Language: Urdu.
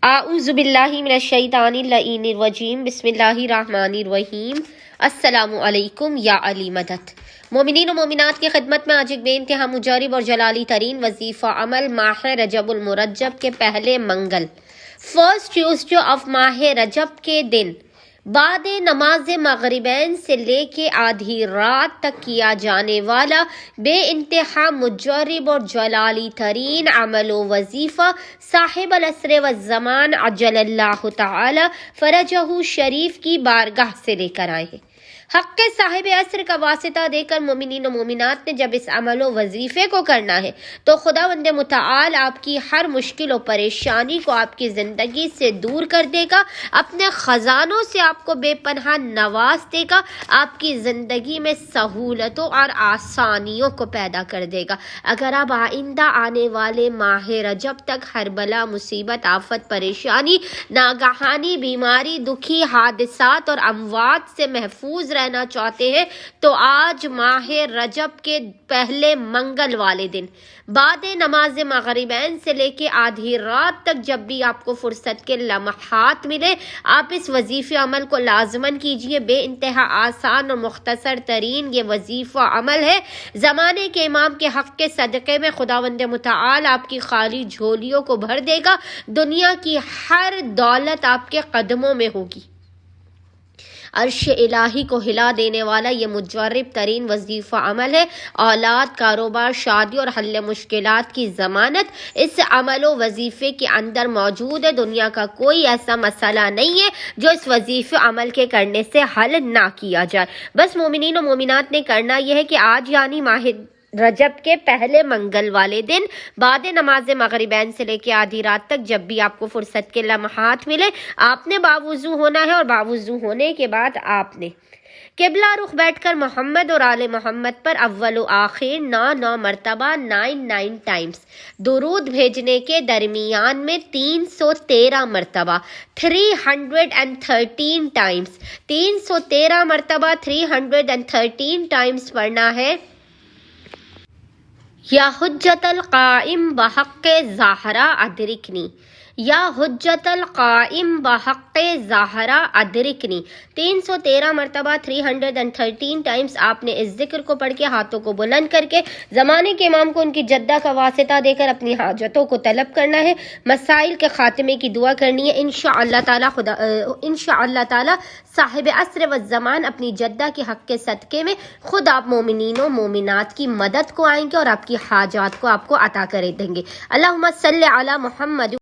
اعوذ باللہ من الشیطان اللعین الرجیم بسم اللہ الرحمن الرحیم السلام علیکم یا علی مدد۔ مومنین و مومنات کی خدمت میں آج ایک بے انتہا مجرب اور جلالی ترین وظیفہ عمل ماہ رجب المرجب کے پہلے منگل فرسٹ ٹیوزڈے آف ماہ رجب کے دن بعد نماز مغربین سے لے کے آدھی رات تک کیا جانے والا بے انتہا مجرب اور جلالی ترین عمل و وظیفہ صاحب العصر والزمان عجل اللہ تعالی فرجہ شریف کی بارگاہ سے لے کر آئے ہیں۔ حق کے صاحب عصر کا واسطہ دے کر مومنین و مومنات نے جب اس عمل و وظیفے کو کرنا ہے تو خداوند متعال آپ کی ہر مشکل و پریشانی کو آپ کی زندگی سے دور کر دے گا، اپنے خزانوں سے آپ کو بے پناہ نواز دے گا، آپ کی زندگی میں سہولتوں اور آسانیوں کو پیدا کر دے گا۔ اگر آپ آئندہ آنے والے ماہ رجب تک ہر بلا مصیبت آفت پریشانی ناگہانی بیماری دکھی حادثات اور اموات سے محفوظ رہنا چاہتے ہیں تو آج ماہ رجب کے پہلے منگل والے دن بعد نماز مغربین سے لے کے آدھی رات تک جب بھی آپ کو فرصت کے لمحات ملے آپ اس وظیفہ عمل کو لازماً کیجئے۔ بے انتہا آسان اور مختصر ترین یہ وظیفہ عمل ہے۔ زمانے کے امام کے حق کے صدقے میں خداوند متعال آپ کی خالی جھولیوں کو بھر دے گا، دنیا کی ہر دولت آپ کے قدموں میں ہوگی۔ عرش الہی کو ہلا دینے والا یہ مجرب ترین وظیفہ عمل ہے۔ اولاد، کاروبار، شادی اور حل مشکلات کی ضمانت اس عمل و وظیفے کے اندر موجود ہے۔ دنیا کا کوئی ایسا مسئلہ نہیں ہے جو اس وظیفہ عمل کے کرنے سے حل نہ کیا جائے۔ بس مومنین و مومنات نے کرنا یہ ہے کہ آج یعنی ماہ رجب کے پہلے منگل والے دن بعد نماز مغربین سے لے کے آدھی رات تک جب بھی آپ کو فرصت کے لمحات ملے آپ نے باوضو ہونا ہے، اور باوضو ہونے کے بعد آپ نے قبلہ رخ بیٹھ کر محمد اور آل محمد پر اول و آخر 9 مرتبہ 9 ٹائمز درود بھیجنے کے درمیان میں 313 مرتبہ 313 ٹائمز 313 مرتبہ 313 ٹائمز پڑھنا ہے۔ یا حجت القائم بحق زہرا ادرکنی، یا حجت القائم بحق زہرا ادرکنی 313 مرتبہ 313 ٹائمز آپ نے اس ذکر کو پڑھ کے ہاتھوں کو بلند کر کے زمانے کے امام کو ان کی جدہ کا واسطہ دے کر اپنی حاجتوں کو طلب کرنا ہے، مسائل کے خاتمے کی دعا کرنی ہے۔ انشاءاللہ تعالی صاحب عصر والزمان اپنی جدہ کے حق کے صدقے میں خود آپ مومنین و مومنات کی مدد کو آئیں گے اور آپ کی حاجات کو آپ کو عطا کر دیں گے۔ اللہم صلی علی محمد